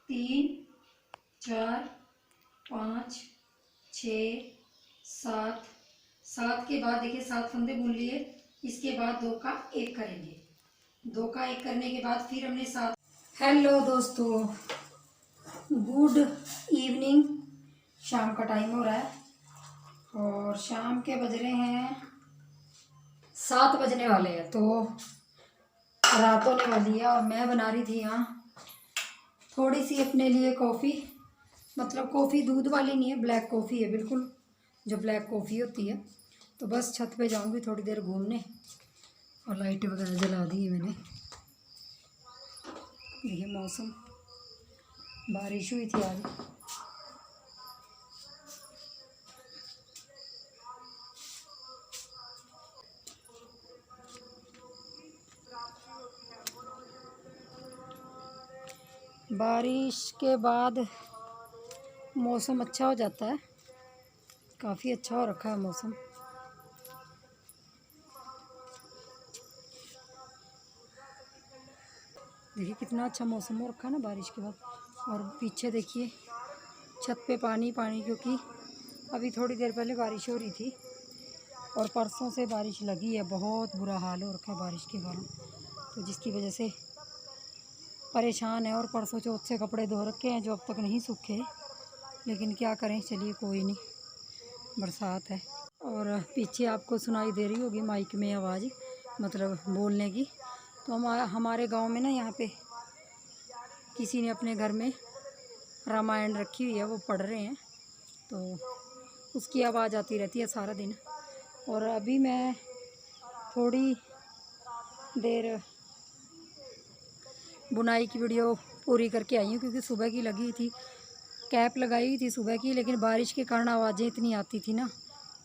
3 4 5 6 7। 7 के बाद देखिए 7 फंदे बुन लिए। इसके बाद 2 का 1 करेंगे। 2 का 1 करने के बाद फिर हमने 7। हेलो दोस्तों, गुड इवनिंग। शाम का टाइम हो रहा है और शाम के बज रहे हैं 7 बजने वाले हैं, तो रात होने वाली है। और मैं बना रही थी यहाँ थोड़ी सी अपने लिए कॉफ़ी, मतलब कॉफ़ी दूध वाली नहीं है, ब्लैक कॉफ़ी है, बिल्कुल जो ब्लैक कॉफ़ी होती है। तो बस छत पे जाऊंगी थोड़ी देर घूमने, और लाइट वगैरह जला दी है मैंने। देखिए मौसम, बारिश हुई थी आज। बारिश के बाद मौसम अच्छा हो जाता है, काफ़ी अच्छा हो रखा है मौसम। देखिए कितना अच्छा मौसम हो रखा है ना बारिश के बाद। और पीछे देखिए छत पे पानी पानी, क्योंकि अभी थोड़ी देर पहले बारिश हो रही थी और परसों से बारिश लगी है। बहुत बुरा हाल हो रखा है बारिश के कारण, तो जिसकी वजह से परेशान है। और परसों चौथ से कपड़े धो रखे हैं जो अब तक नहीं सूखे, लेकिन क्या करें, चलिए कोई नहीं, बरसात है। और पीछे आपको सुनाई दे रही होगी माइक में आवाज़, मतलब बोलने की। तो हमारे गांव में ना, यहाँ पे किसी ने अपने घर में रामायण रखी हुई है, वो पढ़ रहे हैं, तो उसकी आवाज़ आती रहती है सारा दिन। और अभी मैं थोड़ी देर बुनाई की वीडियो पूरी करके आई हूँ, क्योंकि सुबह की लगी थी, कैप लगाई हुई थी सुबह की, लेकिन बारिश के कारण आवाज़ें इतनी आती थी ना,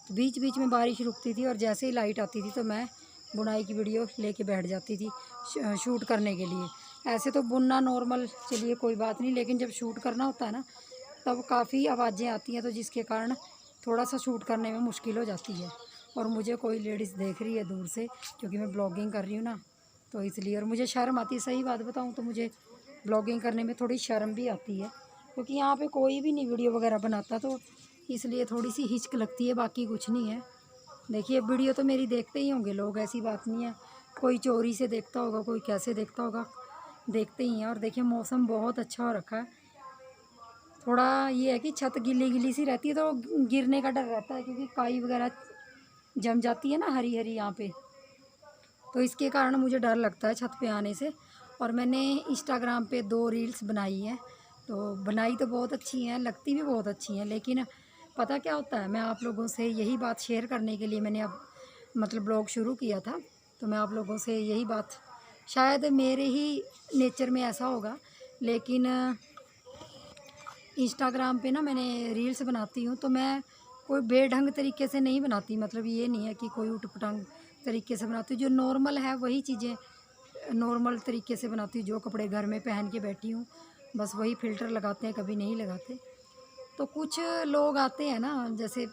तो बीच बीच में बारिश रुकती थी और जैसे ही लाइट आती थी तो मैं बुनाई की वीडियो लेके बैठ जाती थी शूट करने के लिए। ऐसे तो बुनना नॉर्मल, चलिए कोई बात नहीं, लेकिन जब शूट करना होता है ना, तब काफ़ी आवाज़ें आती हैं, तो जिसके कारण थोड़ा सा शूट करने में मुश्किल हो जाती है। और मुझे कोई लेडीज़ देख रही है दूर से, क्योंकि मैं ब्लॉगिंग कर रही हूँ ना, तो इसलिए। और मुझे शर्म आती है, सही बात बताऊँ तो मुझे ब्लॉगिंग करने में थोड़ी शर्म भी आती है, क्योंकि यहाँ पे कोई भी नहीं वीडियो वगैरह बनाता, तो इसलिए थोड़ी सी हिचक लगती है, बाकी कुछ नहीं है। देखिए वीडियो तो मेरी देखते ही होंगे लोग, ऐसी बात नहीं है। कोई चोरी से देखता होगा, कोई कैसे देखता होगा, देखते ही हैं। और देखिए मौसम बहुत अच्छा हो रखा है। थोड़ा ये है कि छत गीली गीली सी रहती है, तो गिरने का डर रहता है, क्योंकि काई वगैरह जम जाती है ना हरी हरी यहाँ पे, तो इसके कारण मुझे डर लगता है छत पे आने से। और मैंने इंस्टाग्राम पे 2 रील्स बनाई हैं, तो बनाई तो बहुत अच्छी हैं, लगती भी बहुत अच्छी हैं, लेकिन पता क्या होता है, मैं आप लोगों से यही बात शेयर करने के लिए मैंने अब मतलब ब्लॉग शुरू किया था। तो मैं आप लोगों से यही बात, शायद मेरे ही नेचर में ऐसा होगा, लेकिन इंस्टाग्राम पे ना मैंने रील्स बनाती हूँ, तो मैं कोई बेढंग तरीके से नहीं बनाती, मतलब ये नहीं है कि कोई उटपटांग तरीके से बनाती हूँ। जो नॉर्मल है वही चीज़ें नॉर्मल तरीके से बनाती हूँ। जो कपड़े घर में पहन के बैठी हूँ, बस वही फ़िल्टर लगाते हैं, कभी नहीं लगाते। तो कुछ लोग आते हैं ना, जैसे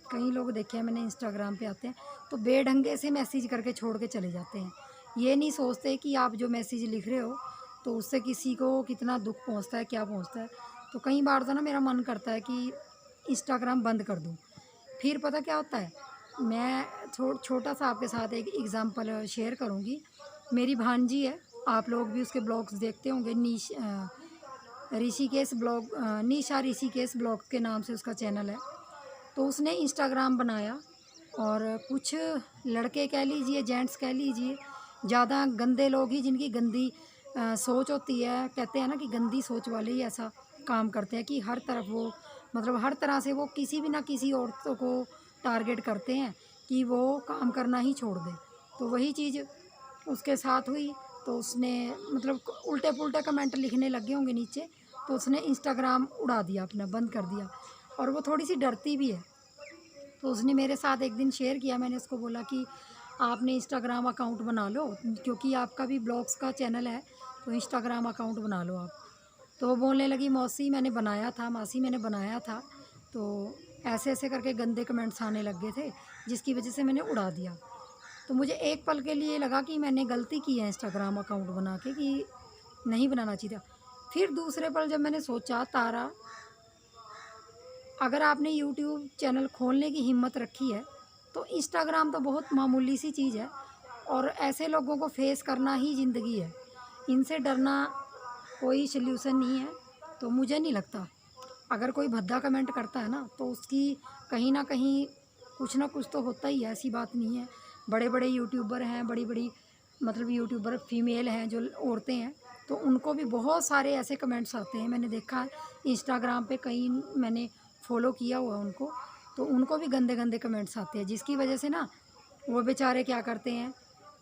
कई लोग देखे हैं मैंने इंस्टाग्राम पे आते हैं, तो बेढंगे से मैसेज करके छोड़ के चले जाते हैं। ये नहीं सोचते कि आप जो मैसेज लिख रहे हो, तो उससे किसी को कितना दुख पहुंचता है, क्या पहुंचता है। तो कई बार तो ना मेरा मन करता है कि इंस्टाग्राम बंद कर दूं। फिर पता क्या होता है, मैं छोटा सा आपके साथ एक एग्ज़ाम्पल शेयर करूंगी। मेरी भांजी है, आप लोग भी उसके ब्लॉग्स देखते होंगे, ऋषिकेश ब्लॉग, निशा ऋषिकेश ब्लॉग के नाम से उसका चैनल है। तो उसने इंस्टाग्राम बनाया, और कुछ लड़के कह लीजिए, जेंट्स कह लीजिए, ज़्यादा गंदे लोग ही, जिनकी गंदी सोच होती है, कहते हैं ना कि गंदी सोच वाले ही ऐसा काम करते हैं, कि हर तरफ वो, मतलब हर तरह से वो किसी भी ना किसी औरतों को टारगेट करते हैं कि वो काम करना ही छोड़ दे। तो वही चीज़ उसके साथ हुई। तो उसने मतलब उल्टे पुल्टे कमेंट लिखने लगे होंगे नीचे, तो उसने इंस्टाग्राम उड़ा दिया, अपना बंद कर दिया। और वो थोड़ी सी डरती भी है, तो उसने मेरे साथ एक दिन शेयर किया। मैंने उसको बोला कि आपने इंस्टाग्राम अकाउंट बना लो, क्योंकि आपका भी ब्लॉग्स का चैनल है, तो इंस्टाग्राम अकाउंट बना लो आप। तो वो बोलने लगी, मौसी मैंने बनाया था, मासी मैंने बनाया था, तो ऐसे ऐसे करके गंदे कमेंट्स आने लग गए थे, जिसकी वजह से मैंने उड़ा दिया। तो मुझे एक पल के लिए लगा कि मैंने गलती की है इंस्टाग्राम अकाउंट बना के, कि नहीं बनाना चाहिए था। फिर दूसरे पल जब मैंने सोचा तारा, अगर आपने यूट्यूब चैनल खोलने की हिम्मत रखी है तो इंस्टाग्राम तो बहुत मामूली सी चीज़ है, और ऐसे लोगों को फेस करना ही ज़िंदगी है। इनसे डरना कोई सल्यूशन नहीं है। तो मुझे नहीं लगता, अगर कोई भद्दा कमेंट करता है ना तो उसकी कहीं ना कहीं कुछ ना कुछ तो होता ही है, ऐसी बात नहीं है। बड़े बड़े यूट्यूबर हैं, बड़ी बड़ी मतलब यूट्यूबर फीमेल हैं जो औरतें हैं, तो उनको भी बहुत सारे ऐसे कमेंट्स आते हैं। मैंने देखा है इंस्टाग्राम पे, कई मैंने फॉलो किया हुआ उनको, तो उनको भी गंदे गंदे कमेंट्स आते हैं, जिसकी वजह से ना वो बेचारे क्या करते हैं,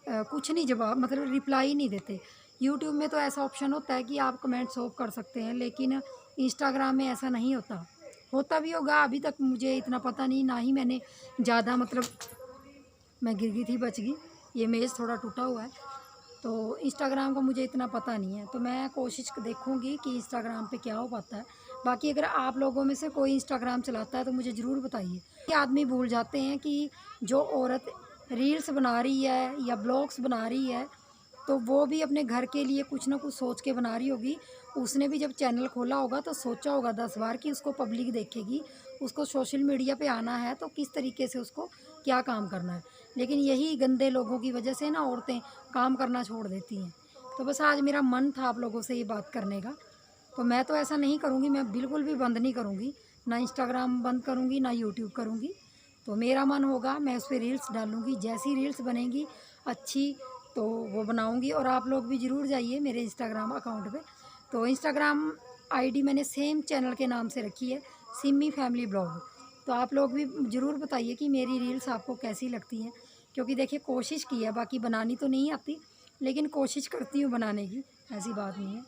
कुछ नहीं जवाब मतलब रिप्लाई नहीं देते। यूट्यूब में तो ऐसा ऑप्शन होता है कि आप कमेंट सॉल्व कर सकते हैं, लेकिन इंस्टाग्राम में ऐसा नहीं होता। होता भी होगा, अभी तक मुझे इतना पता नहीं, ना ही मैंने ज़्यादा मतलब मैं गिर गई थी, बच गई, ये मेज़ थोड़ा टूटा हुआ है, तो इंस्टाग्राम का मुझे इतना पता नहीं है। तो मैं कोशिश देखूंगी कि इंस्टाग्राम पे क्या हो पाता है। बाकी अगर आप लोगों में से कोई इंस्टाग्राम चलाता है तो मुझे ज़रूर बताइए। कि आदमी भूल जाते हैं कि जो औरत रील्स बना रही है या ब्लॉग्स बना रही है, तो वो भी अपने घर के लिए कुछ ना कुछ सोच के बना रही होगी। उसने भी जब चैनल खोला होगा तो सोचा होगा 10 बार कि उसको पब्लिक देखेगी, उसको सोशल मीडिया पे आना है, तो किस तरीके से उसको क्या काम करना है। लेकिन यही गंदे लोगों की वजह से ना औरतें काम करना छोड़ देती हैं। तो बस आज मेरा मन था आप लोगों से ये बात करने का। तो मैं तो ऐसा नहीं करूँगी, मैं बिल्कुल भी बंद नहीं करूँगी, ना इंस्टाग्राम बंद करूँगी ना यूट्यूब करूँगी। तो मेरा मन होगा मैं उस पर रील्स डालूँगी, जैसी रील्स बनेंगी अच्छी तो वो बनाऊँगी। और आप लोग भी ज़रूर जाइए मेरे इंस्टाग्राम अकाउंट पे। तो इंस्टाग्राम आईडी मैंने सेम चैनल के नाम से रखी है, सिमी फैमिली ब्लॉग। तो आप लोग भी ज़रूर बताइए कि मेरी रील्स आपको कैसी लगती हैं, क्योंकि देखिए कोशिश की है, बाकी बनानी तो नहीं आती, लेकिन कोशिश करती हूँ बनाने की, ऐसी बात नहीं है।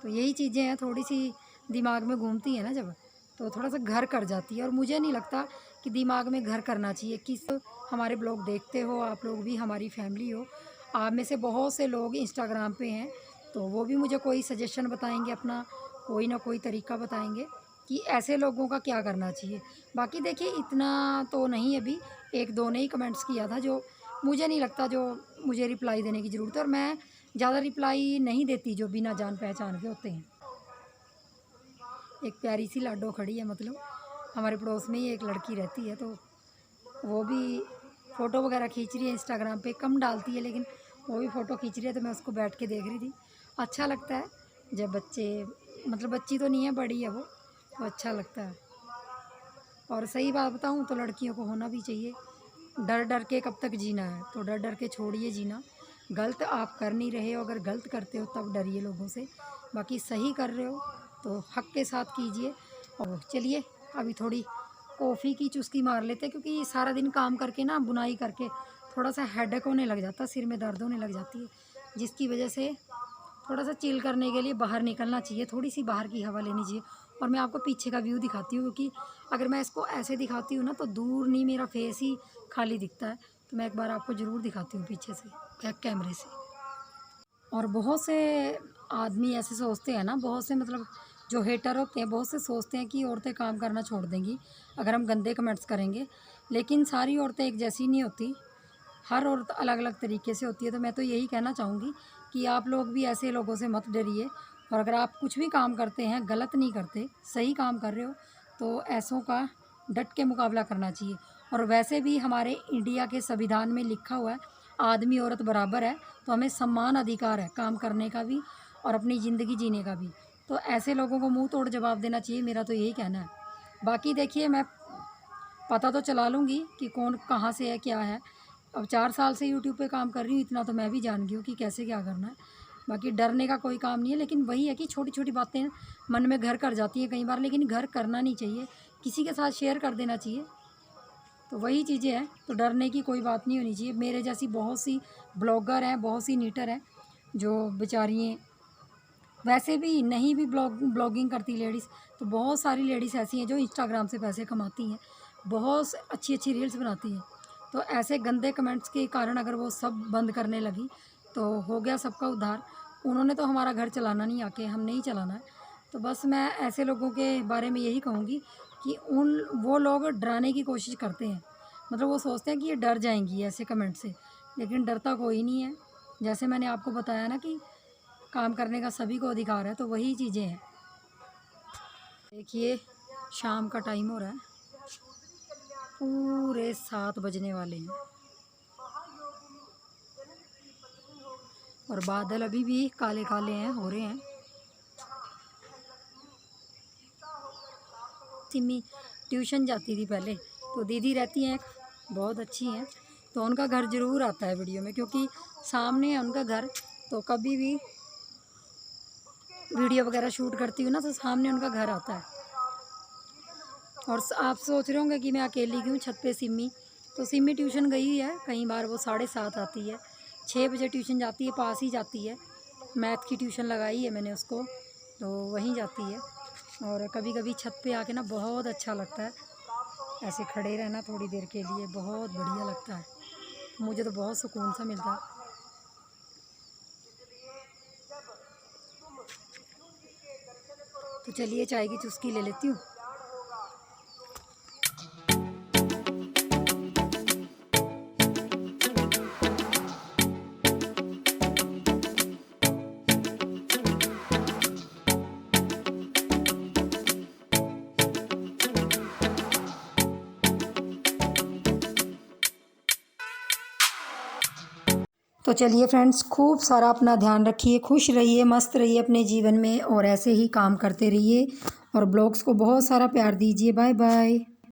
तो यही चीज़ें हैं, थोड़ी सी दिमाग में घूमती हैं ना जब, तो थोड़ा सा घर कर जाती है। और मुझे नहीं लगता कि दिमाग में घर करना चाहिए। किस हमारे ब्लॉग देखते हो आप लोग भी, हमारी फैमिली हो, आप में से बहुत से लोग इंस्टाग्राम पे हैं, तो वो भी मुझे कोई सजेशन बताएंगे, अपना कोई ना कोई तरीका बताएंगे कि ऐसे लोगों का क्या करना चाहिए। बाकी देखिए इतना तो नहीं, अभी एक दो ने ही कमेंट्स किया था जो मुझे नहीं लगता जो मुझे रिप्लाई देने की ज़रूरत है, और मैं ज़्यादा रिप्लाई नहीं देती जो बिना जान पहचान के होते हैं। एक प्यारी सी लाडो खड़ी है, मतलब हमारे पड़ोस में ही एक लड़की रहती है, तो वो भी फ़ोटो वगैरह खींच रही है, इंस्टाग्राम पे कम डालती है लेकिन वो भी फ़ोटो खींच रही है, तो मैं उसको बैठ के देख रही थी। अच्छा लगता है जब बच्चे, मतलब बच्ची तो नहीं है, बड़ी है वो, तो अच्छा लगता है। और सही बात बताऊँ तो लड़कियों को होना भी चाहिए। डर डर के कब तक जीना है, तो डर डर के छोड़िए जीना। गलत आप कर नहीं रहे हो, अगर गलत करते हो तब डरिए लोगों से, बाकी सही कर रहे हो तो हक के साथ कीजिए। और चलिए अभी थोड़ी कॉफ़ी की चुस्की मार लेते हैं, क्योंकि सारा दिन काम करके ना, बुनाई करके थोड़ा सा हेडेक होने लग जाता, सिर में दर्द होने लग जाती है, जिसकी वजह से थोड़ा सा चिल करने के लिए बाहर निकलना चाहिए, थोड़ी सी बाहर की हवा लेनी चाहिए। और मैं आपको पीछे का व्यू दिखाती हूँ, क्योंकि अगर मैं इसको ऐसे दिखाती हूँ ना तो दूर नहीं, मेरा फेस ही खाली दिखता है। तो मैं एक बार आपको ज़रूर दिखाती हूँ पीछे से, बैक कैमरे से। और बहुत से आदमी ऐसे सोचते हैं ना, बहुत से मतलब जो हेटर होते हैं, बहुत से सोचते हैं कि औरतें काम करना छोड़ देंगी अगर हम गंदे कमेंट्स करेंगे, लेकिन सारी औरतें एक जैसी नहीं होती, हर औरत अलग अलग तरीके से होती है। तो मैं तो यही कहना चाहूँगी कि आप लोग भी ऐसे लोगों से मत डरिए, और अगर आप कुछ भी काम करते हैं, गलत नहीं करते, सही काम कर रहे हो, तो ऐसों का डट के मुकाबला करना चाहिए। और वैसे भी हमारे इंडिया के संविधान में लिखा हुआ है आदमी औरत बराबर है, तो हमें सम्मान अधिकार है काम करने का भी और अपनी ज़िंदगी जीने का भी। तो ऐसे लोगों को मुंह तोड़ जवाब देना चाहिए, मेरा तो यही कहना है। बाकी देखिए मैं पता तो चला लूँगी कि कौन कहाँ से है, क्या है। अब 4 साल से यूट्यूब पे काम कर रही हूँ, इतना तो मैं भी जान गई हूँ कि कैसे क्या करना है। बाकी डरने का कोई काम नहीं है, लेकिन वही है कि छोटी-छोटी बातें मन में घर कर जाती हैं कई बार, लेकिन घर करना नहीं चाहिए, किसी के साथ शेयर कर देना चाहिए। तो वही चीज़ें हैं, तो डरने की कोई बात नहीं होनी चाहिए। मेरे जैसी बहुत सी ब्लॉगर हैं, बहुत सी नीटर हैं, जो बेचारियाँ वैसे भी नहीं भी ब्लॉगिंग करती लेडीज़, तो बहुत सारी लेडीज़ ऐसी हैं जो इंस्टाग्राम से पैसे कमाती हैं, बहुत अच्छी अच्छी रील्स बनाती हैं। तो ऐसे गंदे कमेंट्स के कारण अगर वो सब बंद करने लगी तो हो गया सबका उद्धार। उन्होंने तो हमारा घर चलाना नहीं, आके हमने ही चलाना है। तो बस मैं ऐसे लोगों के बारे में यही कहूँगी कि वो लोग डराने की कोशिश करते हैं, मतलब वो सोचते हैं कि ये डर जाएंगी ऐसे कमेंट से, लेकिन डरता कोई नहीं है। जैसे मैंने आपको बताया ना कि काम करने का सभी को अधिकार है, तो वही चीज़ें हैं। देखिए शाम का टाइम हो रहा है, पूरे 7 बजने वाले हैं और बादल अभी भी काले काले हैं, हो रहे हैं। सिमी ट्यूशन जाती थी पहले, तो दीदी रहती हैं, बहुत अच्छी हैं, तो उनका घर ज़रूर आता है वीडियो में, क्योंकि सामने है उनका घर। तो कभी भी वीडियो वगैरह शूट करती हूँ ना, तो सामने उनका घर आता है। और आप सोच रहे होंगे कि मैं अकेली क्यों छत पे सिमी, तो सिमी ट्यूशन गई है, कई बार वो 7:30 आती है, 6 बजे ट्यूशन जाती है, पास ही जाती है। मैथ की ट्यूशन लगाई है मैंने उसको, तो वहीं जाती है। और कभी कभी छत पे आके ना बहुत अच्छा लगता है, ऐसे खड़े रहना थोड़ी देर के लिए बहुत बढ़िया लगता है, मुझे तो बहुत सुकून सा मिलता है। तो चलिए चाय की चुस्की ले लेती हूँ। तो चलिए फ्रेंड्स, खूब सारा अपना ध्यान रखिए, खुश रहिए, मस्त रहिए अपने जीवन में, और ऐसे ही काम करते रहिए और ब्लॉग्स को बहुत सारा प्यार दीजिए। Bye bye.